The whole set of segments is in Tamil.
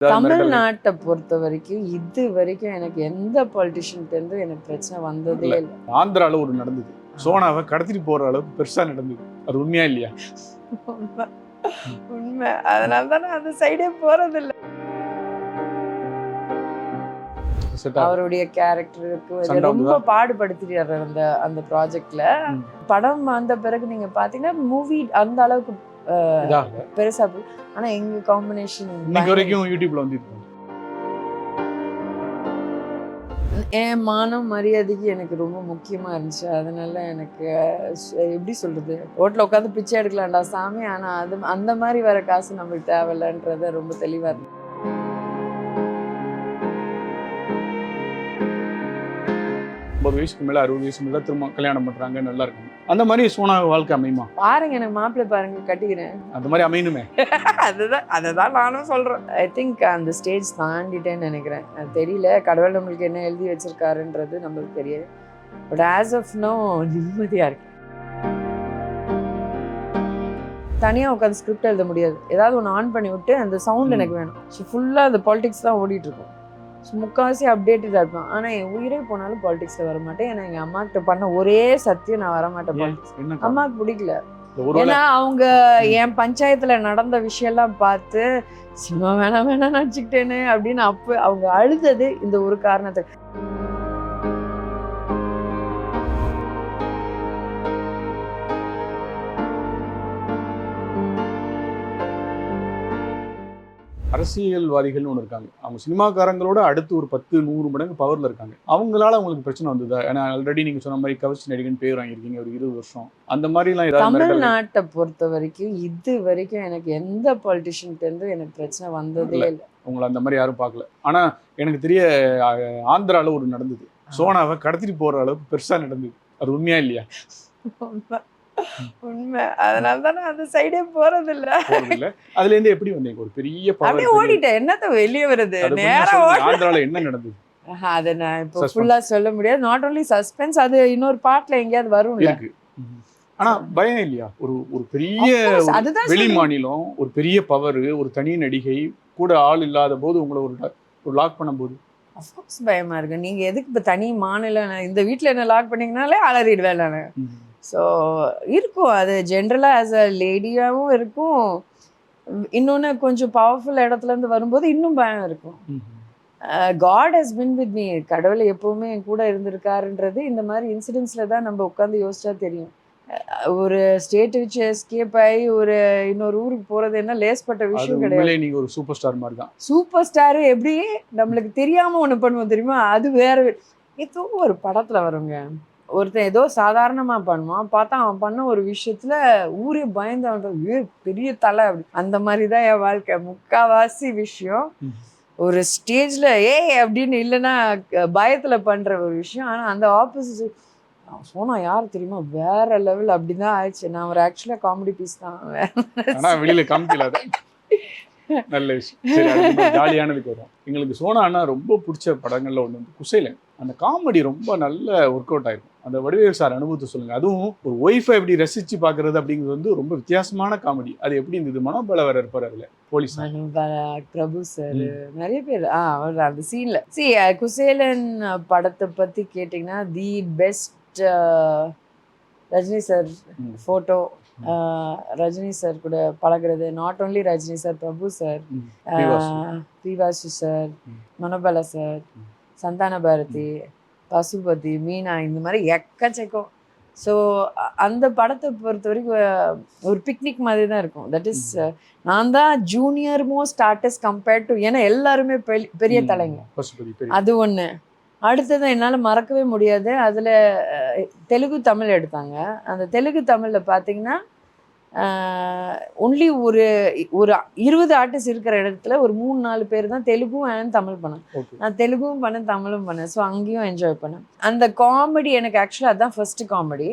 தமிழ்நாட்டை பொறுத்த வரைக்கும் இது வரைக்கும் எனக்கு எந்த பொலிட்டிஷியன்ட்டு எனக்கு பிரச்சனை வந்ததே இல்லை. ஆந்திரால ஒரு நடந்தது, சோனாவை கடத்திட்டு போற அளவுக்கு பெருசா நடந்தது. அது உண்மையா இல்லையா? உண்மை. அதனால தான் நான் அந்த சைடே போறதில்லை. அவருடைய கேரக்டருக்கு ரொம்ப பாடுபடுத்திட்டாரு அந்த ப்ராஜெக்ட்ல. படம் வந்த பிறகு நீங்க பாத்தீங்கன்னா மூவி அந்த அளவுக்கு பெருசா, ஆனா எங்க காம்பினேஷன் இன்னைக்கு வரைக்கும் யூடியூப்ல வந்து என் மானம் மரியாதைக்கு எனக்கு ரொம்ப முக்கியமா இருந்துச்சு. அதனால எனக்கு எப்படி சொல்றது, ரோட்ல உட்காந்து பிச்சை எடுக்கலாம்டா சாமி, ஆனா அது அந்த மாதிரி வர காசு நம்மளுக்கு தேவையில்லைன்றத ரொம்ப தெளிவா இருக்கு. வயசுக்கு மேல 60 வயசு மேல திரும்ப கல்யாணம் பண்றாங்க, நல்லா இருக்கும். அந்த மாதிரி சோனா வாழ்க்கை அமையுமா? பாருங்க, எனக்கு மாப்பிள்ளை பாருங்க, கட்டிக்கிறேன். அந்த மாதிரி அமையணுமே. அதுதான் நானும் சொல்றேன். ஐ திங்க் அந்த ஸ்டேஜ் தாண்டிட்டேன்னு நினைக்கிறேன். தெரியல, கடவுள் நம்மளுக்கு என்ன எழுதி வச்சிருக்காருன்றது நம்மளுக்கு தெரியாது. பட் ஆஸ் ஆஃப் நோ நிம்மதியா இருக்கு. தனியாக உட்காந்து ஸ்கிரிப்ட் எழுத முடியாது. ஏதாவது ஒன்று ஆன் பண்ணி விட்டு அந்த சவுண்ட் எனக்கு வேணும். ஸோ ஃபுல்லாக அந்த பாலிடிக்ஸ் தான் ஓடிட்டு இருக்கும். ஸோ முக்கால்வாசி அப்டேட்டடாக இருப்பேன். ஆனால் என் உயிரே போனாலும் பாலிடிக்ஸில் வர மாட்டேன். ஏன்னா எங்கள் அம்மாக்கிட்ட பண்ண ஒரே சத்தியம், நான் வரமாட்டேன் பாலிடிக்ஸ். அம்மாவுக்கு பிடிக்கல. ஏன்னா அவங்க என் பஞ்சாயத்தில் நடந்த விஷயம்லாம் பார்த்து சினிமா வேணாம் நினச்சிக்கிட்டேன்னு அப்படின்னு அப்போ அவங்க அழுதது இந்த ஒரு காரணத்துக்கு. அரசியல்வாதிகள்னு ஒன்று இருக்காங்க, அவங்க சினிமாக்காரங்களோட அடுத்து ஒரு 10-100 மடங்கு பவர்ல இருக்காங்க. அவங்களால அவங்களுக்கு பிரச்சனை வந்ததா? ஏன்னா ஆல்ரெடி நீங்க சொன்ன மாதிரி கவர்ச்சி நடிகன் பேர் வாங்கியிருக்கீங்க ஒரு 20 வருஷம். அந்த மாதிரிலாம் தமிழ்நாட்டை பொறுத்த வரைக்கும் இது வரைக்கும் எனக்கு எந்த பொலிட்டிஷியன்ட்டு எனக்கு பிரச்சனை வந்ததே இல்லை. உங்களை அந்த மாதிரி யாரும் பார்க்கல. ஆனா எனக்கு தெரிய ஆந்திரால ஒரு நடந்தது, சோனாவை கடத்திட்டு போற அளவுக்கு பெருசா நடந்தது. அது உண்மையா இல்லையா? உண்மை. அதனால தான் நான் அந்த சைடே போறதில்லை. அதுல இருந்து எப்படி வந்தீங்க? ஒரு பெரிய அப்படியே ஓடிட்டேன். என்னத்த வெளியே வருது, நேரா ஆந்திரால என்ன நடந்தது? அதை நான் இப்போ ஃபுல்லா சொல்ல முடியாது. நாட் ஓன்லி சஸ்பென்ஸ், அது இன்னொரு பார்ட்ல எங்கேயாவது வரும்ல. ஆனா பயம் இல்லையா? ஒரு பெரிய வெளி மாநிலம், ஒரு பெரிய பவர், ஒரு தனி நடிகை கூட ஆள் இல்லாத போது உங்களை ஒரு லாக் பண்ணும்போது அஃப்கோர்ஸ் பயமா இருக்கு. நீங்க எதுக்கு இப்போ தனி மாநிலம், இந்த வீட்டில் என்ன லாக் பண்ணீங்கனாலே அலறிடுவேன் நான். ஸோ இருக்கும், அது ஜென்ரலாக ஆஸ் அ லேடியாகவும் இருக்கும். இன்னொன்று கொஞ்சம் பவர்ஃபுல் இடத்துலேருந்து வரும்போது இன்னும் பயம் இருக்கும். God has been with me. கடவுளை எப்போவுமே என் கூட இருந்திருக்காருன்றது இந்த மாதிரி இன்சிடென்ட்ஸில் தான் நம்ம உட்காந்து யோசிச்சா தெரியும். ஒரு ஸ்டேட் வச்சு எஸ்கேப் ஆகி ஒரு இன்னொரு ஊருக்கு போகிறது என்ன லேஸ்பட்ட விஷயம் கிடையாது. நீங்கள் ஒரு சூப்பர் ஸ்டார் மாதிரி தான். சூப்பர் ஸ்டாரு எப்படி நம்மளுக்கு தெரியாமல் ஒன்று பண்ணுவோம் தெரியுமா? அது வேறு ஏதோ ஒரு படத்தில் வருங்க. ஒருத்தன் ஏதோ சாதாரணமாக பண்ணுவான், பார்த்தா அவன் பண்ண ஒரு விஷயத்துல ஊரே பயந்து பெரிய தலை அப்படி. அந்த மாதிரி தான் என் வாழ்க்கை. முக்கால்வாசி விஷயம் ஒரு ஸ்டேஜில் அப்படின்னு இல்லைன்னா பயத்தில் பண்ணுற ஒரு விஷயம். ஆனால் அந்த ஆப்போசிட் சோனா யார் தெரியுமா, வேற லெவல் அப்படிதான் ஆயிடுச்சு. நான் ஒரு ஆக்சுவலாக காமெடி பீஸ் தான், வெளியில காமிக்கல. நல்ல விஷயம். ஜாலியானதுக்கு வரும். எங்களுக்கு சோனானா ரொம்ப பிடிச்ச படங்கள்ல ஒன்று வந்து குசேலன். அந்த காமெடி ரொம்ப நல்ல ஒர்க் அவுட் ஆயிருக்கும். அந்த வடிவேல் சார் அனுபவத்தை சொல்லுங்க. அதுவும் ஒரு ஒய்ஃபை எப்படி ரசிச்சு பாக்குறது அப்படிங்கிறது வந்து ரொம்ப வித்தியாசமான காமெடி. அது எப்படி இருந்தது? மனோபல வேற இருப்பாரு அதுல, போலீஸ் பிரபு சார், நிறைய பேர் அவர் அந்த சீன்ல. குசேலன் படத்தை பத்தி கேட்டீங்கன்னா the best Rajini sir photo. Rajini sir கூட பழகிறது, not only Rajini sir, Prabhu sir, P Vasu sir, Manobala sir, Santhana Bharathi, Pasupathi, Meena, இந்த மாதிரி எக்கச்சக்கம். ஸோ அந்த படத்தை பொறுத்த வரைக்கும் ஒரு பிக்னிக் மாதிரி தான் இருக்கும். தட் இஸ் நான் தான் junior most artist compared to, ஏன்னா எல்லாருமே பெரிய தலைங்க. அது ஒன்று. அடுத்தது என்னால் மறக்கவே முடியாது, அதில் தெலுங்கு தமிழ் எடுத்தாங்க. அந்த தெலுங்கு தமிழில் பார்த்தீங்கன்னா ஒன்லி ஒரு 20 ஆர்டிஸ்ட் இருக்கிற இடத்துல ஒரு 3-4 பேர் தான் தெலுங்கும் அண்ட் தமிழ் பண்ணேன். நான் தெலுங்கும் பண்ணேன், தமிழும் பண்ணேன். ஸோ அங்கேயும் என்ஜாய் பண்ணேன். அந்த காமெடி எனக்கு ஆக்சுவலாக அதுதான் ஃபர்ஸ்ட் காமெடி.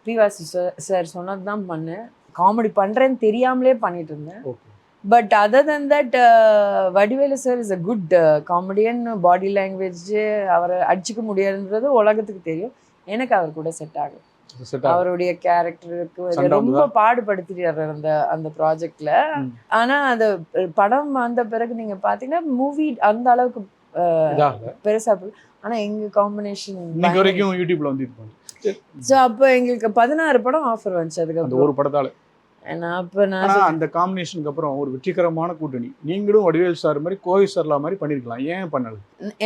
பிவாசி சார் சொன்னது தான் பண்ணேன். காமெடி பண்ணுறேன்னு தெரியாமலே பண்ணிட்டு இருந்தேன். But other then that Vadivelu sir is a good comedian. Body language அவரை அடிச்சுக்க முடியாதுன்றது உலகத்துக்கு தெரியும். எனக்கு அவர் கூட செட் ஆகும். செட் அவருடைய கேரக்டருக்கு சண்டை ரொம்ப வந்துதா? பாடுபடுத்திட்டாரு அந்த அந்த ப்ராஜெக்ட்ல. ம். ஆனா அந்த படம் வந்த பிறகு நீங்க பாத்தீங்கன்னா மூவி அந்த அளவுக்கு இதாகல. பெருசா ஆனா எங்க காம்பினேஷன் இன்னைக்கு வரைக்கும் யூடியூப்ல வந்து இது பண்ணு. ஸோ அப்போ எங்களுக்கு 16 படம் ஆஃபர் வந்துச்சு அந்த அதுக்கப்புறம். ஒரு படத்தால. அப்போ ஆனா நான் அந்த காம்பினேஷனுக்கு அப்புறம் ஒரு வெற்றிகரமான கூட்டணி. நீங்களும் வடிவேல் சார் மாதிரி கோவை சர்லா மாதிரி பண்ணிருக்கலாம். ஏன் பண்ணல?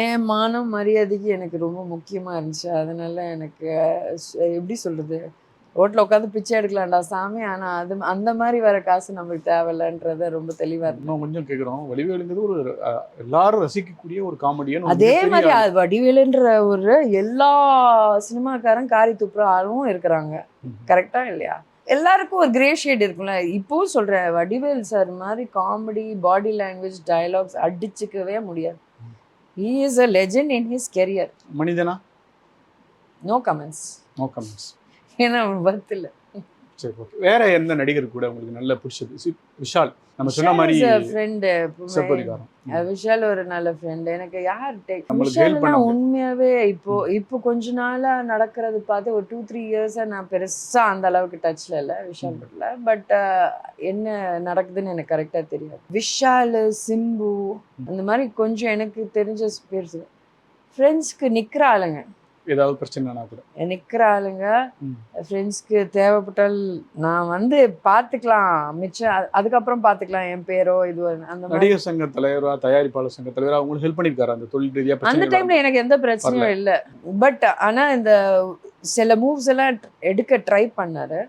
என் மானம் மரியாதைக்கு எனக்கு ரொம்ப முக்கியமா இருந்துச்சு. அதனால எனக்கு எப்படி சொல்றது, ரோட்ல உட்காந்து பிச்சை எடுக்கலாம்டா சாமி, ஆனா அது அந்த மாதிரி வர காசு நமக்கு தேவையில்லைன்றத ரொம்ப தெளிவா இருந்தேன். இன்னும் கொஞ்சம் கேட்குறோம். வடிவேலுங்கிறது ஒரு எல்லாரும் ரசிக்கக்கூடிய ஒரு காமெடியன். அதே மாதிரி வடிவேலுன்ற ஒரு எல்லா சினிமாக்காரன் காரி துப்புற ஆளும் இருக்கிறாங்க. கரெக்டா இல்லையா? எல்லாருக்கும் ஒரு கிரே ஷேட் இருக்கும்ல. இப்பவும் சொல்றேன், வடிவேல் சார் மாதிரி காமெடி, பாடி லாங்குவேஜ், டயலாக்ஸ் அடிச்சுக்கவே முடியாது. He is a legend in his career. மனிதனா? No comments. No comments. ஏன்னா அவன் பர்த் இல்லை. சரி, ஓகே. வேற எந்த நடிகர் கூட உங்களுக்கு நல்ல பிடிச்சது? விஷால் நம்ம சொன்ன மாதிரி ஃப்ரெண்டு. சிவப்பதிகாரம். விஷால் ஒரு நல்ல ஃப்ரெண்ட். எனக்கு யார் நம்மளுக்கு help விஷால்னா பண்ணாங்க. உண்மையாவே இப்போ கொஞ்ச நாளா நடக்கிறது பார்த்து ஒரு 2-3 இயர்ஸா நான் பெருசா அந்த அளவுக்கு டச்ல இல்லை விஷால் பட்ல. பட் என்ன நடக்குதுன்னு எனக்கு கரெக்டா தெரியாது. விஷால், சிம்பு அந்த மாதிரி கொஞ்சம் எனக்கு தெரிஞ்ச பேர் ஃப்ரெண்ட்ஸ்க்கு நிக்கிற ஆளுங்க. ஏதாவது பிரச்சனைனா கூட நிக்கிற ஆளுங்க ஃப்ரெண்ட்ஸ்க்கு தேவைப்பட்டால் நான் வந்து பார்த்துக்கலாம், மிச்சம் அதுக்கப்புறம் பார்த்துக்கலாம், என் பேரோ இது அந்த மாதிரி. நடிகர் சங்க தலைவரா, தயாரிப்பாளர் சங்க தலைவரா அவங்களுக்கு ஹெல்ப் பண்ணிருக்காரு அந்த தொழில் ரீதியா அந்த பிரச்சனை? டைம்ல எனக்கு எந்த பிரச்சனையும் இல்லை. பட் ஆனா இந்த சில மூவ்ஸ் எல்லாம் எடுக்க ட்ரை பண்ணாரு.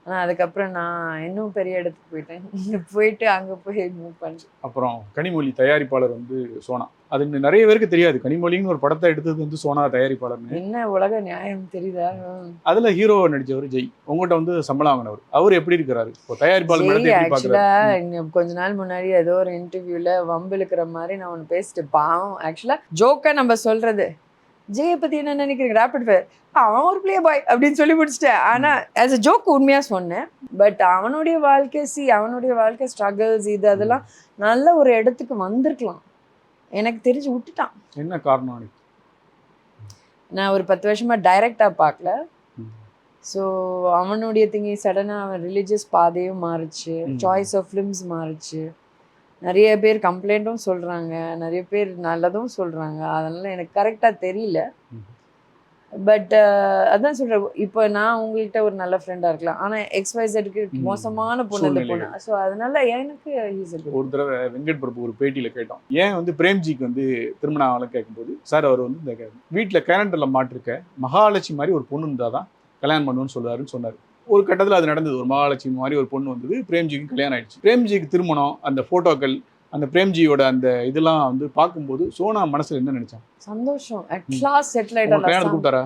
ஆனா அதுக்கப்புறம் நான் இன்னும் பெரிய இடத்துக்கு போயிட்டு அங்க போய் மூவ் பண்ணேன். அப்புறம் கனிமொழி தயாரிப்பாளர் வந்து சோனா. அது இன்னும் நிறைய பேருக்கு தெரியாது. கனிமொழின்னு ஒரு படத்தை எடுத்தது வந்து சோனா தயாரிப்பாளர்னு. என்ன உலக நியாயம் தெரியுதா? அதுல ஹீரோ நடிச்சவர் ஜெய். உங்ககிட்ட வந்து சம்பளம் வாங்கினவர். அவர் எப்படி இருக்கிறாரு? இப்போ தயாரிப்பாளர் மேடத்தை எப்படி ஆக்சுவலா பாக்குறாரு? கொஞ்ச நாள் முன்னாடி ஏதோ ஒரு இன்டர்வியூல வம்பு இழுக்கிற மாதிரி நான் ஒன்று பேசிட்டு பாவம். ஆக்சுவலா ஜோக்கா நம்ம சொல்றது, ஜெயை பத்தி என்ன நினைக்கிறீங்க, ரேபிட் ஃபயர் அவன் ஒரு பிளே பாய் அப்படின்னு சொல்லி முடிச்சிட்டேன். ஆனா ஆஸ் அ ஜோக் உண்மையா சொன்னேன். பட் அவனுடைய வாழ்க்கை ஸ்ட்ரகிள்ஸ் இது அதெல்லாம் நல்ல ஒரு இடத்துக்கு வந்திருக்கலாம். எனக்கு தெரிஞ்சு விட்டுட்டான். என்ன காரணம்? நான் ஒரு 10 வருஷமா டைரக்டா பார்க்கல. ஸோ அவனுடைய திங்கி சடனாக அவன் ரிலீஜியஸ் பாதையும் மாறுச்சு, சாய்ஸ் ஆஃப் ஃபிலிம்ஸ் மாறுச்சு. நிறைய பேர் கம்ப்ளைண்ட்டும் சொல்கிறாங்க, நிறைய பேர் நல்லதும் சொல்கிறாங்க. அதனால் எனக்கு கரெக்டாக தெரியல. பட் அதான் சொல்கிறேன், இப்போ நான் உங்கள்கிட்ட ஒரு நல்ல ஃப்ரெண்டாக இருக்கலாம், ஆனால் XYZக்கு மோசமான பொண்ணு அந்த பொண்ணு. ஸோ அதனால எனக்கு ஒரு தடவை வெங்கட் பிரபு ஒரு பேட்டியில் கேட்டோம், ஏன் வந்து பிரேம்ஜிக்கு வந்து திருமணம் ஆகலாம் கேட்கும்போது, சார் அவர் வந்து இந்த வீட்டில் கேலண்டரில் மாட்டிருக்க மகாலட்சுமி மாதிரி ஒரு பொண்ணு இருந்தால் தான் கல்யாணம் பண்ணுன்னு சொல்லுவாருன்னு சொன்னார். ஒரு கட்டத்தில் அது நடந்தது. ஒரு மகாலட்சுமி மாதிரி ஒரு பொண்ணு வந்தது, பிரேம்ஜிக்கு கல்யாணம் ஆயிடுச்சு. பிரேம்ஜிக்கு திருமணம், அந்த ஃபோட்டோக்கள், அந்த பிரேம்ஜியோட அந்த இதெல்லாம் வந்து பார்க்கும்போது சோனா மனசுல என்ன நினைச்சாங்க? சந்தோஷம். அட்லாஸ்ட் செட்டில் ஆயிட்டாங்க. கூப்பிட்டாரா?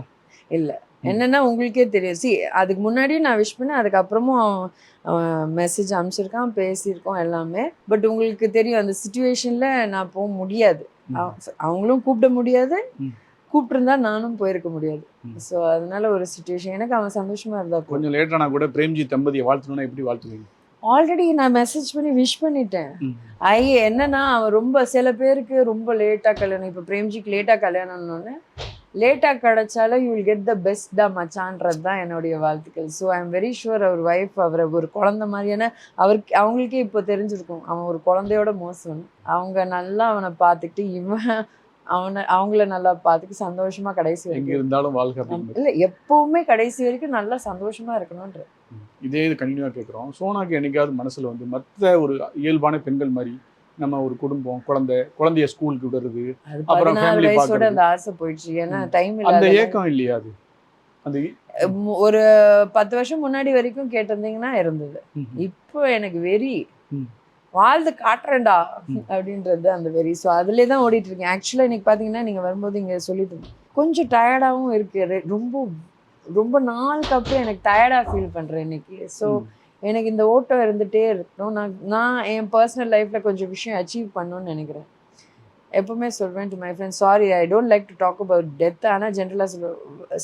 இல்லை, என்னன்னா உங்களுக்கே தெரியும். அதுக்கு முன்னாடியும் நான் விஷ் பண்ணேன், அதுக்கப்புறமும் மெசேஜ் அனுப்பிச்சிருக்கான், பேசியிருக்கோம் எல்லாமே. பட் உங்களுக்கு தெரியும் அந்த சுச்சுவேஷனில் நான் போக முடியாது, அவங்களும் கூப்பிட முடியாது, கூப்பிட்டுருந்தா நானும் போயிருக்க முடியாது. ஸோ அதனால ஒரு சுச்சுவேஷன். எனக்கு அவன் சந்தோஷமா இருந்தா கொஞ்சம் லேட்டானா கூட பிரேம்ஜி தம்பதியை வாழ்த்தணும்னா எப்படி வாழ்த்துவீங்க? ஆல்ரெடி நான் மெசேஜ் பண்ணி விஷ் பண்ணிட்டேன். என்னன்னா அவன் ரொம்ப சில பேருக்கு ரொம்ப லேட்டாக கல்யாணம், இப்போ பிரேம்ஜிக்கு லேட்டாக கல்யாணம்னு லேட்டாக கிடைச்சாலும் you will get the best த மச்சான்றது தான் என்னுடைய வாழ்த்துக்கள். So I am very sure அவர் ஒய்ஃப் அவரை ஒரு குழந்தை மாதிரியான அவங்களுக்கே இப்போ தெரிஞ்சிருக்கும் அவன் ஒரு குழந்தையோட மோசம். அவங்க நல்லா அவனை பார்த்துக்கிட்டு அவங்கள நல்லா பார்த்துட்டு சந்தோஷமா கடைசி வரைக்கும் இருந்தாலும் வாழ்க்கை இல்லை, எப்பவுமே கடைசி வரைக்கும் நல்லா சந்தோஷமா இருக்கணும்ன்ற இதே இது கண்டினியூவா கேட்குறோம். சோனாக்கு என்னைக்காவது மனசுல வந்து மற்ற ஒரு இயல்பான பெண்கள் மாதிரி நம்ம ஒரு குடும்பம், குழந்தைய ஸ்கூலுக்கு விடுறது, அப்புறம் 14 வயசோட அந்த ஆசை போயிடுச்சு. ஏன்னா டைம் இல்லை. அந்த ஏக்கம் இல்லையா? அது அந்த ஒரு 10 வருஷம் முன்னாடி வரைக்கும் கேட்டிருந்தீங்கன்னா இருந்தது. இப்போ எனக்கு வெறி, வாழ்ந்து காட்டுறேன்டா அப்படின்றது அந்த வெரி. ஸோ அதுலேயே தான் ஓடிட்டு இருக்கேன். ஆக்சுவலாக இன்னைக்கு பார்த்தீங்கன்னா நீங்கள் வரும்போது இங்கே சொல்லிட்டு கொஞ்சம் டயர்டாகவும் இருக்கு. ரொம்ப நாளுக்கு அப்புறம் எனக்கு டயர்டாக ஃபீல் பண்ணுறேன் இன்னைக்கு. ஸோ எனக்கு இந்த ஓட்டம் இருந்துகிட்டே இருக்கணும். நான் என் பர்சனல் லைஃப்பில் கொஞ்சம் விஷயம் அச்சீவ் பண்ணணும்னு நினைக்கிறேன். எப்பவுமே சொல்வேன் to my friends, sorry I don't like to talk about death. ஆனால் ஜென்ரலாக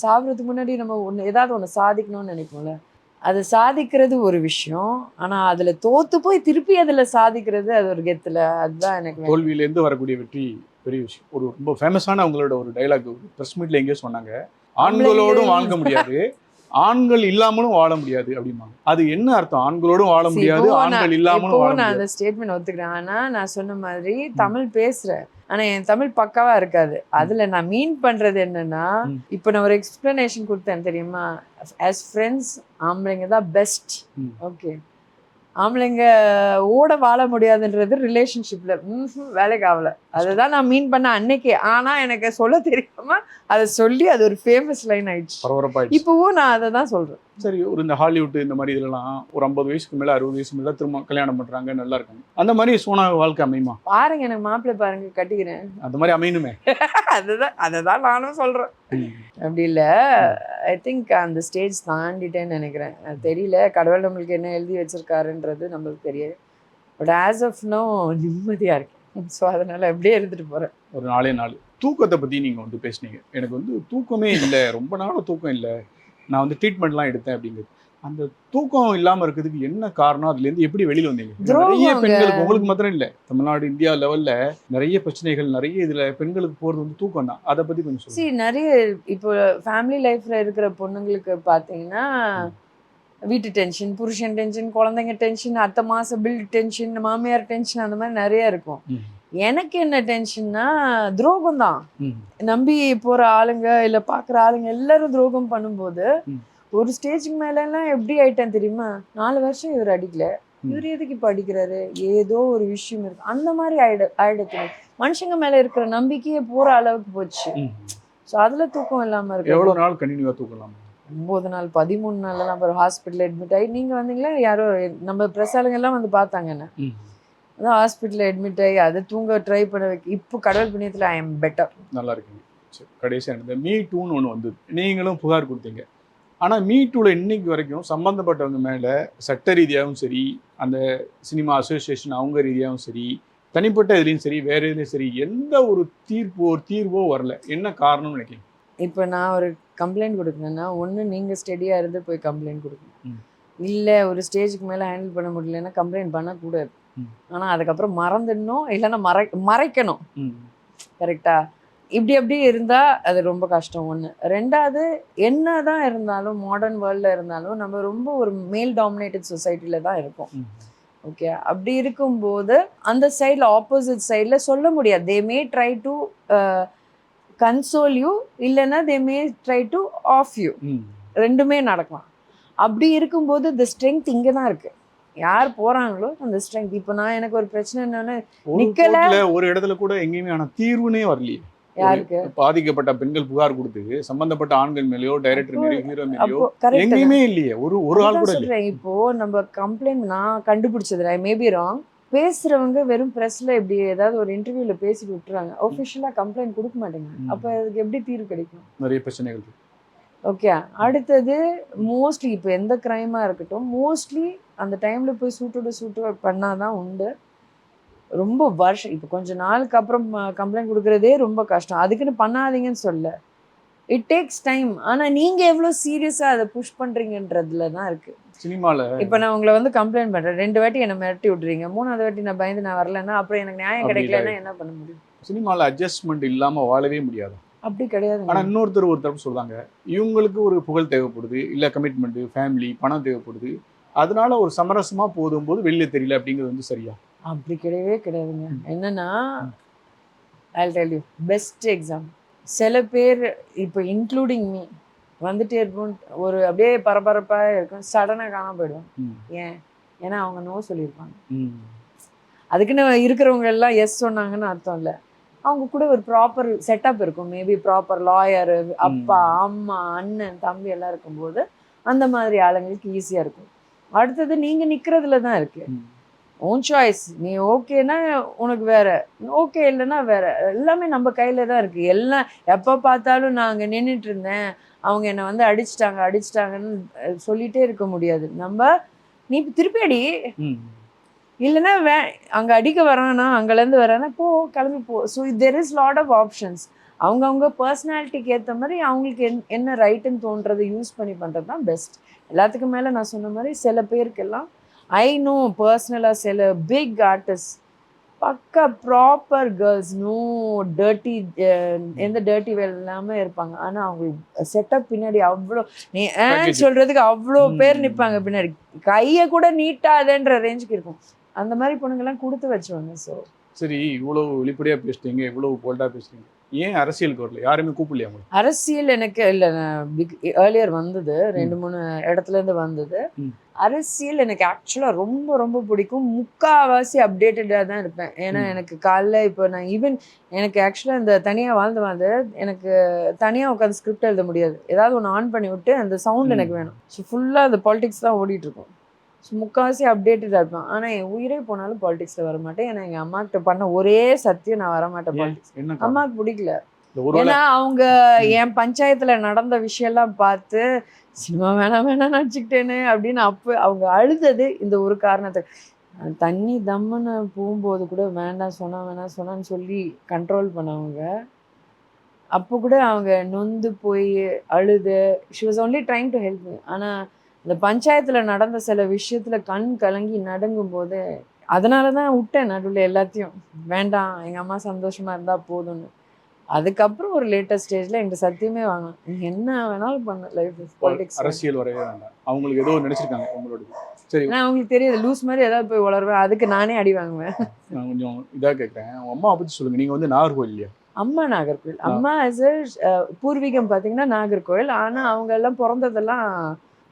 சாப்பிட்றதுக்கு முன்னாடி நம்ம ஏதாவது ஒன்று சாதிக்கணும்னு நினைப்போம்ல, அதை சாதிக்கிறது ஒரு விஷயம். ஆனால் அதில் தோற்று போய் திருப்பி அதில் சாதிக்கிறது அது ஒரு கெத்தில். அதுதான் எனக்கு. தோல்வியிலேருந்து வரக்கூடிய வெற்றி பெரிய விஷயம். ஒரு ரொம்ப ஃபேமஸான அவங்களோட ஒரு டைலாக் ப்ரெஸ் மீட்டில் எங்கேயோ சொன்னாங்க, ஆண்களோடும் வாழ்க்க முடியாது, ஆண்கள் இல்லாமலும் வாழ முடியாது அப்படிம்பாங்க. அது என்ன அர்த்தம்? ஆண்களோடும் வாழ முடியாது, ஆண்கள் இல்லாமலும் வாழ நான் முடியாது. அந்த ஸ்டேட்மெண்ட் ஒத்துக்கிறேன். ஆனா நான் சொன்ன மாதிரி தமிழ் பேசுறேன், ஆனா என் தமிழ் பக்காவா இருக்காது. அதுல நான் மீன் பண்றது என்னன்னா, இப்போ நான் ஒரு எக்ஸ்பிளனேஷன் கொடுத்தேன் தெரியுமா, as ஃப்ரெண்ட்ஸ் ஆம்பளைங்க தான் பெஸ்ட். ஓகே, ஆம்பளைங்க ஓட வாழ முடியாதுன்றது ரிலேஷன்ஷிப்ல வேலைக்கு ஆகல. அதுதான் நான் மீன் பண்ண அன்னைக்கு. ஆனா எனக்கு சொல்ல தெரியாம அதை சொல்லி அது ஒரு ஃபேமஸ் லைன் ஆயிடுச்சு. இப்பவும் நான் அதை தான் சொல்றேன். சரி, ஒரு இந்த ஹாலிவுட் இந்த மாதிரி இதெல்லாம் ஒரு 50 வயசுக்கு மேல 60 வயசுக்கு மேல திரும்ப கல்யாணம் பண்றாங்க, நல்லா இருக்காங்க. அந்த மாதிரி சோனா வாழ்க்கை அமையுமா? பாருங்க, எனக்கு மாப்பிள்ளை பாருங்க, கட்டிக்கிறேன். அந்த மாதிரி அமையணுமே. அதுதான் நானும் சொல்றேன். அப்படி இல்ல, ஐ திங்க் அந்த ஸ்டேஜ் தாண்டிட்டேன்னு நினைக்கிறேன். தெரியல, கடவுள் நம்மளுக்கு என்ன எழுதி வச்சிருக்காருன்றது நம்மளுக்கு தெரியாது. பட் ஆஸ் ஆஃப் நோ நிம்மதியா இருக்கேன். ஸோ அதனால அப்படியே இருந்துட்டு போறேன். ஒரு 4 நாள் தூக்கத்தை பத்தி நீங்க வந்து பேசுனீங்க. எனக்கு வந்து தூக்கமே இல்லை, ரொம்ப நாள் தூக்கம் இல்லை, நான் வந்து ட்ரீட்மெண்ட்லாம் எடுத்தேன் அப்படிங்கிறது. அந்த தூக்கம் இல்லாம இருக்கிறதுக்கு என்ன காரணம்? அதுல இருந்து எப்படி வெளியில வந்தீங்க? நிறைய பெண்களுக்கு, உங்களுக்கு மாத்திரம் இல்ல, தமிழ்நாடு இந்தியா லெவல்ல நிறைய பிரச்சனைகள், நிறைய இதுல பெண்களுக்கு போறது வந்து தூக்கம் தான். அதை பத்தி கொஞ்சம் சொல்லுங்க. நிறைய இப்போ ஃபேமிலி லைஃப்ல இருக்கிற பொண்ணுங்களுக்கு பாத்தீங்கன்னா, வீட்டு டென்ஷன், புருஷன் டென்ஷன், குழந்தைங்க டென்ஷன், அத்தை மாச பில் டென்ஷன், மாமியார் டென்ஷன், அந்த மாதிரி நிறைய இருக்கும். எனக்கு என்ன டென்ஷன்னா, துரோகம் தான். நம்பி போற ஆளுங்க இல்ல பாக்குற ஆளுங்க எல்லாரும் துரோகம் பண்ணும்போது ஒரு ஸ்டேஜுக்கு மேல எல்லாம் எப்படி ஆயிட்டேன் தெரியுமா, 4 வருஷம் இவர் அடிக்கல, இவர் எதுக்கு இப்ப அடிக்கிறாரு, ஏதோ ஒரு விஷயம் இருக்கு, அந்த மாதிரி ஆயிடுச்சு. மனுஷங்க மேல இருக்கிற நம்பிக்கையே போற அளவுக்கு போச்சு. ஸோ அதுல தூக்கம் இல்லாம இருக்கு. எவ்வளவு நாள் கண்டினியூவா தூக்கலாம்? 9 நாள் 13 நாள்லாம் ஒரு ஹாஸ்பிட்டல் அட்மிட் ஆகி, நீங்க வந்தீங்களா, யாரோ நம்ம பிரசாலுங்க எல்லாம் வந்து பார்த்தாங்க என்ன, அதான் ஹாஸ்பிட்டல் அட்மிட் ஆகி அதை தூங்க ட்ரை பண்ண வைக்க. இப்போ கடவுள் புண்ணியத்தில் ஐ எம் பெட்டர், நல்லா இருக்குங்க. சரி, கடைசியாக இந்த மீ டூன்னு ஒன்று வந்து நீங்களும் புகார் கொடுத்தீங்க. ஆனால் மீ டூவில் இன்னைக்கு வரைக்கும் சம்மந்தப்பட்டவங்க மேலே சட்ட ரீதியாகவும் சரி, அந்த சினிமா அசோசியேஷன் அவங்க ரீதியாகவும் சரி, தனிப்பட்ட இதுலேயும் சரி, வேற இதுலேயும் சரி, எந்த ஒரு தீர்வோ வரல. என்ன காரணம்னு நினைக்கிறீங்க? இப்போ நான் ஒரு கம்ப்ளைண்ட் கொடுக்கணுன்னா, ஒன்று நீங்கள் ஸ்டெடியாக இருந்து போய் கம்ப்ளைண்ட் கொடுக்கணும். இல்லை ஒரு ஸ்டேஜுக்கு மேலே ஹேண்டில் பண்ண முடியலன்னா கம்ப்ளைண்ட் பண்ணக்கூடாது. ஆனால் அதுக்கப்புறம் மறந்துடணும், இல்லைன்னா மறைக்கணும். கரெக்டா? இப்படி அப்படி இருந்தால் அது ரொம்ப கஷ்டம். ஒன்று. ரெண்டாவது, என்ன தான் இருந்தாலும் மாடர்ன் வேர்ல்டில் இருந்தாலும் நம்ம ரொம்ப ஒரு மேல் டாமினேட்டட் சொசைட்டியில் தான் இருக்கோம். ஓகே, அப்படி இருக்கும்போது அந்த சைடில் ஆப்போசிட் சைடில் சொல்ல முடியாது. They may try to console you, இல்லைன்னா they may try to off you, ரெண்டுமே நடக்கலாம். அப்படி இருக்கும்போது த ஸ்ட்ரென்த் இங்கே தான் இருக்குது. யார் போறாங்களோ அந்த ஸ்ட்ரென்த். இப்போ நான் எனக்கு ஒரு பிரச்சனை என்னன்னா, நிக்கல ஒரு இடத்துல கூட எங்கேயுமே ஆனா தீர்வுனே வரலையே. யாருக்கு? பாதிக்கப்பட்ட பெண்கள் புகார் கொடுத்து சம்பந்தப்பட்ட ஆண்கள் மேலயோ, டைரக்டர் மேலயோ, ஹீரோ மேலயோ எங்கேயுமே இல்லையே, ஒரு ஆள் கூட இல்ல. இப்போ நம்ம கம்ப்ளைண்ட் நான் கண்டுபிடிச்சது, ஐ மே பி ராங், பேசுறவங்க வெறும் பிரஸ்ல இப்படி ஏதாவது ஒரு இன்டர்வியூல பேசிட்டு விட்டுறாங்க, ஆஃபிஷியலா கம்ப்ளைண்ட் கொடுக்க மாட்டேங்க. அப்ப அதுக்கு எப்படி தீர்வு கிடைக்கும்? நிறைய பிரச்சனைகள் இருக்கு. ஓகே, அடுத்தது மோஸ்ட்லி இப்போ எந்த கிரைமாக இருக்கட்டும், மோஸ்ட்லி அந்த டைமில் போய் சூட்டோட பண்ணாதான் உண்டு. ரொம்ப வருஷம், இப்போ கொஞ்சம் நாளுக்கு அப்புறம் கம்ப்ளைண்ட் கொடுக்குறதே ரொம்ப கஷ்டம். அதுக்குன்னு பண்ணாதீங்கன்னு சொல்ல, இட் டேக்ஸ் டைம். ஆனால் நீங்கள் எவ்வளோ சீரியஸாக அதை புஷ் பண்ணுறீங்கன்றதுல தான் இருக்குது. சினிமாவில் இப்போ நான் உங்களை வந்து கம்ப்ளைண்ட் பண்ணுறேன், 2 வாட்டி என்னை மிரட்டி விட்றீங்க, 3ஆவது வாட்டி நான் பயந்து நான் வரலன்னா அப்புறம் எனக்கு நியாயம் கிடைக்கலன்னா என்ன பண்ண முடியும்? சினிமாவில் அட்ஜஸ்ட்மெண்ட் இல்லாமல் வாழவே முடியாது. அப்படி கிடையாது. ஆனால் இன்னொருத்தர் ஒரு தரப்பு சொல்கிறாங்க, இவங்களுக்கு ஒரு புகழ் தேவைப்படுது, இல்லை கமிட்மெண்ட்டு, ஃபேமிலி, பணம் தேவைப்படுது, அதனால ஒரு சமரசமாக போதும்போது வெளியே தெரியல அப்படிங்கிறது வந்து சரியா? அப்படி கிடையவே கிடையாதுங்க. என்னன்னா, I'll tell you best example. சில பேர் இப்போ இன்க்ளூடிங் மீ வந்துட்டே இருப்போம், ஒரு அப்படியே பரபரப்பாக இருக்கும், சடனாக காணாம போயிடுவாங்க. ஏன்னா அவங்க நோ சொல்லியிருப்பாங்க. அதுக்குன்னு இருக்கிறவங்க எல்லாம் எஸ் சொன்னாங்கன்னு அர்த்தம் இல்லை. அவங்க கூட ஒரு ப்ராப்பர் செட்டப் இருக்கும். மேபி ப்ராப்பர் லாயரு, அப்பா, அம்மா, அண்ணன், தம்பி எல்லாம் இருக்கும்போது அந்த மாதிரி ஆளுங்களுக்கு ஈஸியாக இருக்கும். அடுத்தது நீங்கள் நிற்கிறதுல தான் இருக்கு. Own choice. நீ ஓகேனா உனக்கு வேற, ஓகே இல்லைன்னா வேற. எல்லாமே நம்ம கையில தான் இருக்கு. எல்லாம் எப்போ பார்த்தாலும் நான் அங்கே நின்றுட்டு இருந்தேன், அவங்க என்னை வந்து அடிச்சிட்டாங்கன்னு சொல்லிட்டே இருக்க முடியாது. நீ திருப்பி அடி, இல்லைன்னா அங்கே அடிக்க வரானா, அங்கேருந்து வரானா, கிளம்பி போ. So there is lot of options. அவங்கவுங்க பர்சனாலிட்டிக்கு ஏற்ற மாதிரி அவங்களுக்கு என்ன ரைட்டுன்னு தோன்றதை யூஸ் பண்ணி பண்ணுறது தான் பெஸ்ட். எல்லாத்துக்கும் மேலே நான் சொன்ன மாதிரி சில பேருக்கெல்லாம் ஐ நோ பர்சனலாக சில பிக் ஆர்டிஸ்ட் பக்கா ப்ராப்பர் கேர்ள்ஸ், நோ டர்ட்டி, எந்த டர்ட்டி வேலை இல்லாமல் இருப்பாங்க. ஆனால் அவங்க செட்டப் பின்னாடி அவ்வளோ நீ Package. சொல்கிறதுக்கு அவ்வளோ பேர் ம். நிற்பாங்க பின்னாடி. கையை கூட நீட்டாதேன்ற ரேஞ்சுக்கு இருக்கும். அந்த மாதிரி பொண்ணுங்கெல்லாம் கொடுத்து வச்சுவாங்க. ஸோ சரி, இவ்வளவு வெளிப்படையா பேசுறீங்க, இவ்வளவு போல்டா பேசுறீங்க, ஏன் அரசியலுக்கு வரல? யாருமே கூப்பிடலையா உங்களுக்கு? அரசியல் எனக்கு இல்லை, ஏர்லியர் வந்தது, 2-3 இடத்துலேருந்து வந்தது. ம். அரசியல் எனக்கு ஆக்சுவலாக ரொம்ப ரொம்ப பிடிக்கும். முக்கால்வாசி அப்டேட்டடாக தான் இருப்பேன். ஏன்னா எனக்கு காலைல இப்போ நான் ஈவன் எனக்கு ஆக்சுவலாக இந்த தனியாக வாழ்ந்து எனக்கு தனியாக உட்காந்து ஸ்கிரிப்ட் எழுத முடியாது. ஏதாவது ஒன்று ஆன் பண்ணி விட்டு அந்த சவுண்ட் எனக்கு வேணும். ஸோ ஃபுல்லாக அந்த பாலிடிக்ஸ் தான் ஓடிட்டுருக்கும். ஸோ முக்கால்வாசி அப்டேட்டடாக இருப்பேன். ஆனால் என் உயிரே போனாலும் பாலிடிக்ஸில் வர மாட்டேன். ஏன்னா எங்கள் அம்மாக்கிட்ட பண்ண ஒரே சத்தியம், நான் வரமாட்டேன் பாலிடிக்ஸ். என்ன காரணம்? அம்மாவுக்கு பிடிக்கல. ஒருவேளை ஏன்னா அவங்க என் பஞ்சாயத்துல நடந்த விஷயம்லாம் பார்த்து சினிமா வேணாம் நினச்சிக்கிட்டேன்னு அப்படின்னு அப்போ அவங்க அழுதது இந்த ஒரு காரணத்துக்கு. தண்ணி தம்முன்னு போகும்போது கூட வேண்டாம் சொன்னான்னு சொல்லி கண்ட்ரோல் பண்ணவங்க. அப்போ கூட அவங்க நொந்து போய் அழுது, she was only trying to help me. ஆனால் இந்த பஞ்சாயத்தில் நடந்த சில விஷயத்தில் கண் கலங்கி நடுங்கும் போது அதனால தான் விட்டேன் நடுவில் எல்லாத்தையும். வேண்டாம், எங்கள் அம்மா சந்தோஷமாக இருந்தால் போதும்னு. அதுக்கப்புறம் ஒரு லேட்டஸ்ட் ஸ்டேஜில் எங்களுக்கு சத்தியமே வாங்கலாம், நீ என்ன வேணாலும் பண்ண லைஃப் பாலிடிக்ஸ். அரசியல் வரவே வேண்டாம். அவங்களுக்கு ஏதோ நினைச்சிருக்காங்க உங்களோட. சரி, நான் அவங்களுக்கு தெரியாது, லூஸ் மாதிரி ஏதாவது போய் வளருவேன், அதுக்கு நானே அடி வாங்குவேன். நான் கொஞ்சம் இதாக கேட்குறேன். உங்கள் அம்மாவை பற்றி சொல்லுங்கள். நீங்கள் வந்து நாகர்கோவில் இல்லையா? அம்மா நாகர்கோவில். அம்மா as a பூர்வீகம் பார்த்தீங்கன்னா நாகர்கோவில். ஆனால் அவங்க எல்லாம் பிறந்ததெல்லாம்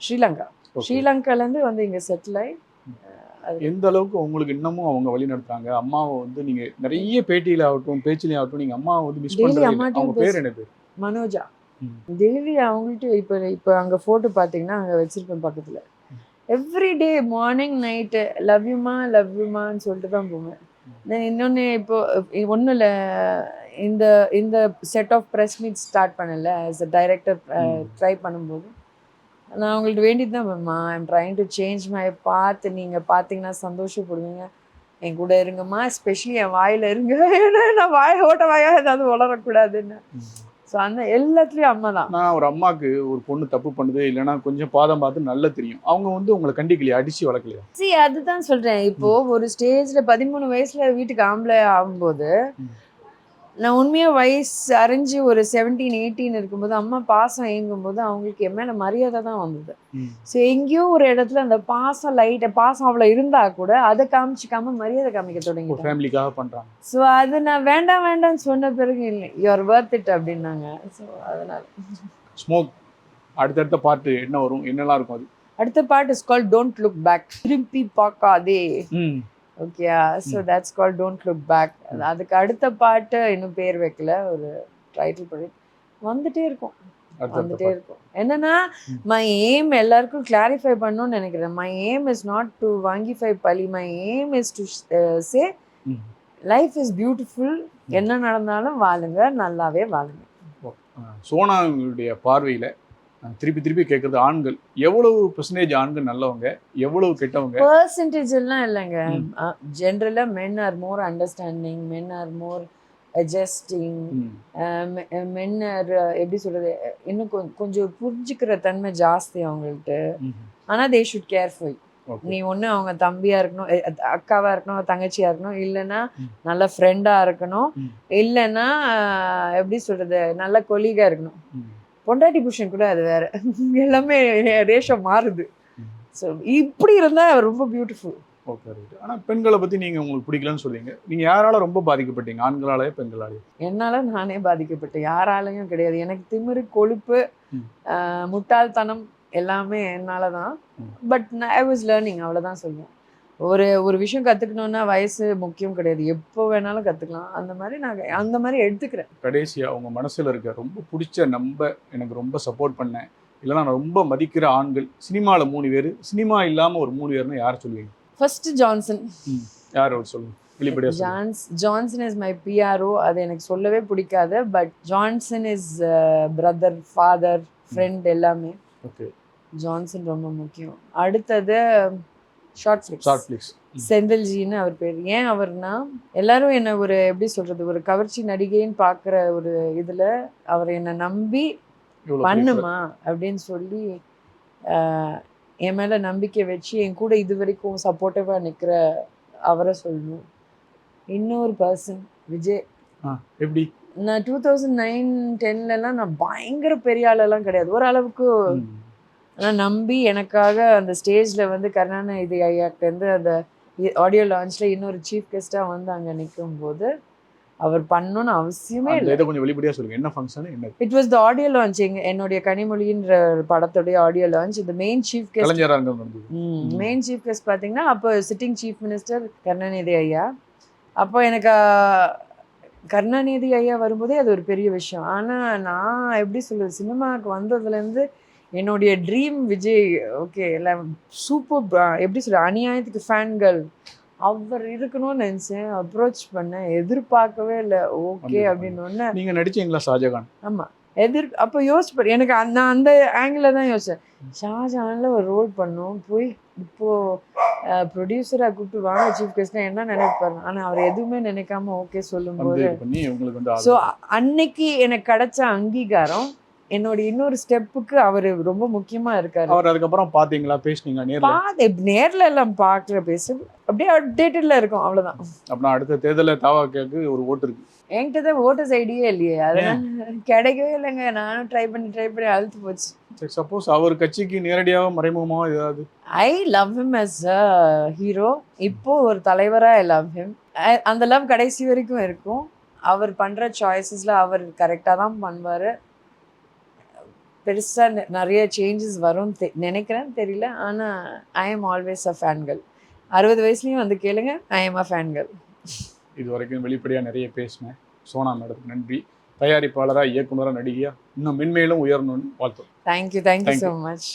ஸ்ரீலங்கா. ஸ்ரீலங்காலேருந்து வந்து இங்கே செட்டில் ஆகி. எந்த அளவுக்கு உங்களுக்கு இன்னமும் அவங்க வழி நடத்துறாங்க? அம்மாவை வந்து நீங்கள் நிறைய பேட்டியில் ஆகட்டும் பேச்சிலையும் ஆகட்டும் நீங்கள் அம்மாவை வந்து மிஸ் டெய்லி பண்ணுறது. அம்மாட்டையும் அவங்க பேர் என்ன பேர்? மனோஜா. டெய்லி அவங்கள்ட்ட இப்போ அங்கே ஃபோட்டோ பார்த்தீங்கன்னா அங்கே வச்சிருப்பேன் பக்கத்தில். எவ்ரிடே மார்னிங் நைட்டு லவ் யூமான்னு சொல்லிட்டு தான் போவேன். தென் இன்னொன்று இப்போ ஒன்றும் இல்லை, இந்த இந்த set of press meet start பண்ணல ஆஸ் அ டைரக்டர் ட்ரை பண்ணும்போது நான் அவங்கள்ட்ட வேண்டிட்டு தான் மேம்மா, I'm trying to change my path, நீங்கள் பார்த்தீங்கன்னா சந்தோஷப்படுவீங்க, என் கூட இருங்கம்மா, எஸ்பெஷலி என் வாயில் இருங்க, ஏன்னா நான் வாயாக ஏதாவது வளரக்கூடாதுன்னு. ஸோ அந்த எல்லாத்துலேயும் அம்மா தான். நான் ஒரு அம்மாவுக்கு ஒரு பொண்ணு தப்பு பண்ணுது இல்லைன்னா கொஞ்சம் பாதம் பார்த்து நல்லா தெரியும், அவங்க வந்து உங்களை கண்டிக்கலையா, அடிச்சு வளர்க்கலையா? சரி, அதுதான் சொல்கிறேன். இப்போது ஒரு ஸ்டேஜில் 13 வயசில் வீட்டுக்கு ஆம்பளை ஆகும்போது நான் உண்மையாக வயசு அறிஞ்சு ஒரு 17-18 இருக்கும்போது அம்மா பாசம் ஏங்கும்போது அவங்களுக்கு என் மேலே மரியாதை தான் வந்தது. ஸோ எங்கேயோ ஒரு இடத்துல அந்த பாசம் பாசம் அவ்வளோ இருந்தால் கூட அதை காமிச்சிக்காம மரியாதை காமிக்க தொடங்கிட்டேன். ஃபேமிலிக்காக பண்ணுறாங்க. ஸோ அது நான் வேண்டாம்னு சொன்ன பிறகு இல்லை, யூ ஆர் வர்த் இட் அப்படின்னாங்க. ஸோ அதனால் ஸ்மோக் அடுத்தடுத்த பாட்டு என்ன வரும், என்னெல்லாம் இருக்கும் அது? அடுத்த பாட்டு is called don't look back, திருப்பி பார்க்காதே. ஓகேயா? So that's call don't look back. அதுக்கு அடுத்த பாட்டு இன்னும் பேர் வைக்கல, ஒரு டைட்டில் பண்ணி வந்துட்டே இருக்கும். என்னன்னா மை எய்ம் எல்லாருக்கும் கிளாரிஃபை பண்ணணும்னு நினைக்கிறேன். My aim is not to வாங்கிஃபை பழி, my aim is to say life is beautiful, என்ன நடந்தாலும் வாழுங்க, நல்லாவே வாழுங்க. சோனாவுடைய பார்வையில் திருப்பி கேட்குறது, ஆண்கள் எவ்வளவு பெர்சன்டேஜ் ஆண்கள் நல்லவங்க, எவ்வளவு கெட்டவங்க? பெர்சன்டேஜ் எல்லாம் இல்லைங்க. ஜென்ரலாக மென் ஆர் மோர் அண்டர்ஸ்டாண்டிங், மென் ஆர் மோர் அட்ஜஸ்டிங், மென் ஆர் எப்படி சொல்கிறது, இன்னும் கொஞ்சம் புரிஞ்சுக்கிற தன்மை ஜாஸ்தி அவங்கள்ட்ட. ஆனால் தே ஷுட் கேர்ஃபுல். நீ ஒன்று அவங்க தம்பியாக இருக்கணும், அக்காவாக இருக்கணும், தங்கச்சியாக இருக்கணும், இல்லைன்னா நல்ல ஃப்ரெண்டாக இருக்கணும், இல்லைன்னா எப்படி சொல்கிறது நல்ல கொலீகாக இருக்கணும். பொண்டாட்டி புருஷன் கூட அது வேற, எல்லாமே ரேஷோ மாறுது. ஸோ இப்படி இருந்தால் ரொம்ப பியூட்டிஃபுல். Okay, right. ஆனால் பெண்களை பற்றி நீங்கள் உங்களுக்கு பிடிக்கலன்னு சொல்றீங்க. நீங்கள் யாரால ரொம்ப பாதிக்கப்பட்டீங்க, ஆண்களாலே பெண்களாலே? என்னால் நானே பாதிக்கப்பட்டேன், யாராலையும் கிடையாது. எனக்கு திமிரு, கொழுப்பு, முட்டாள்தனம் எல்லாமே என்னால் தான். பட் ஐ வாஸ் லேர்னிங், அவ்வளோதான் சொல்லுவேன். ஒரு விஷயம் கற்றுக்கணுன்னா வயசு முக்கியம் கிடையாது, எப்போ வேணாலும் கற்றுக்கலாம். அந்த மாதிரி நான் அந்த மாதிரி எடுத்துக்கிறேன். கடைசியாக உங்கள் மனசில் இருக்க ரொம்ப பிடிச்ச, எனக்கு ரொம்ப சப்போர்ட் பண்ணேன், இல்லைனா நான் ரொம்ப மதிக்கிற ஆண்கள் சினிமாவில் 3 பேர், சினிமா இல்லாமல் ஒரு 3 பேர்னு யார் சொல்லுவீங்க? First Johnson. யார் அவர் சொல்லுங்க, வெளிப்படையாக. Johnson is my PRO. அது எனக்கு சொல்லவே பிடிக்காது, but Johnson is brother, father, friend எல்லாமே. ஓகே, ஜான்சன் ரொம்ப முக்கியம். அடுத்தது ஷார்ட் ஃபிளிக்ஸ், செந்தில்ஜின்னு அவர் பேர். ஏன் அவர்னா, எல்லாரும் என்னை ஒரு எப்படி சொல்கிறது, ஒரு கவர்ச்சி நடிகைன்னு பார்க்குற ஒரு இதில் அவர் என்னை நம்பி பண்ணுமா அப்படின்னு சொல்லி என் மேலே நம்பிக்கை வச்சு என் கூட இது வரைக்கும் சப்போர்ட்டிவாக நிற்கிற அவரை சொல்லணும். இன்னொரு பர்சன் விஜய். எப்படி? நான் 2009-10லலாம் நான் பயங்கர பெரிய ஆளெல்லாம் கிடையாது, ஓரளவுக்கு. ஆனால் நம்பி எனக்காக அந்த ஸ்டேஜில் வந்து கருணாநிதி ஐயாக்கு வந்து அந்த ஆடியோ லான்ச்சில் இன்னொரு சீஃப் கெஸ்ட்டாக வந்து அங்கே நிற்கும் போது அவர் பண்ணணும்னு அவசியமே இல்லை. இதை கொஞ்சம் வெளிப்படையாக சொல்லுங்கள், என்ன ஃபங்க்ஷன் என்ன? It was the audio launch. என்னுடைய கனிமொழின்ற படத்துடைய ஆடியோ லான்ச். இந்த main chief guest, main chief guest பார்த்தீங்கன்னா அப்போ சிட்டிங் சீஃப் மினிஸ்டர் கருணாநிதி ஐயா. அப்போ எனக்கு கருணாநிதி ஐயா வரும்போதே அது ஒரு பெரிய விஷயம். ஆனால் நான் எப்படி சொல்கிறது, சினிமாவுக்கு வந்ததுலேருந்து என்னுடைய ட்ரீம் விஜய். ஓகே, எல்லாம் சூப்பர், எப்படி சொல்ற, அநியாயத்துக்கு ஃபேன்கள் அவர் இருக்கணும்னு நினச்சேன், அப்ரோச் பண்ணேன், எதிர்பார்க்கவே இல்லை. ஓகே அப்படின்னு ஒன்று. நீங்கள் நடிச்சீங்களா ஷாஜகான்? ஆமாம், அப்போ யோசிப்பார் எனக்கு நான் அந்த ஆங்கிளில் தான் யோசித்தேன். ஷாஜகானில் ஒரு ரோல் பண்ணோம், போய் இப்போது ப்ரொடியூசராக கூப்பிட்டு வாங்க சீஃப் கெஸ்ட்னா என்ன நினைப்பாரு. ஆனால் அவர் எதுவுமே நினைக்காம ஓகே சொல்லும்போது, ஸோ அன்னைக்கு எனக்கு கிடைச்ச அங்கீகாரம், என்னோட இன்னொரு ஸ்டெப்புக்கு அவர் ரொம்ப முக்கியமா இருக்காரு. அவர் அதுக்கப்புறம் பாத்தீங்களா, பேசுனீங்க நேர்ல எல்லாம் பார்க்கல, பேச அப்படியே அப்டேட்டட்ல இருக்கும், அவ்வளவுதான். அப்படின்னா அடுத்த தேர்தலில் தாவாக்கு ஒரு ஓட்டு இருக்கு. என்கிட்ட தான் ஓட்டர்ஸ் ஐடியே இல்லையே, அதெல்லாம் கிடைக்கவே இல்லைங்க. நானும் ட்ரை பண்ணி அழுத்து போச்சு. சப்போஸ் அவர் கட்சிக்கு நேரடியாக மறைமுகமாக ஏதாவது? I love him as a hero. இப்போ ஒரு தலைவரா ஐ லவ் ஹிம். அந்த லவ் கடைசி வரைக்கும் இருக்கும். அவர் பண்ற சாய்ஸஸ்ல அவர் கரெக்டா தான் பண்ணுவாரு. பெருசாக நிறைய சேஞ்சஸ் வரும் நினைக்கிறேன், தெரியல. ஆனால் ஐ எம் ஆல்வேஸ் அ ஃபேன்கள். 60 வயசுலேயும் வந்து கேளுங்க, ஐ எம் அ ஃபேன்கள். இது வரைக்கும் வெளிப்படையாக நிறைய பேசினேன். சோனா மேடத்துக்கு நன்றி. தயாரிப்பாளராக, இயக்குனராக, நடிகையாக இன்னும் மென்மேலும் உயரணும்னு வாழ்த்தும். Thank you so much.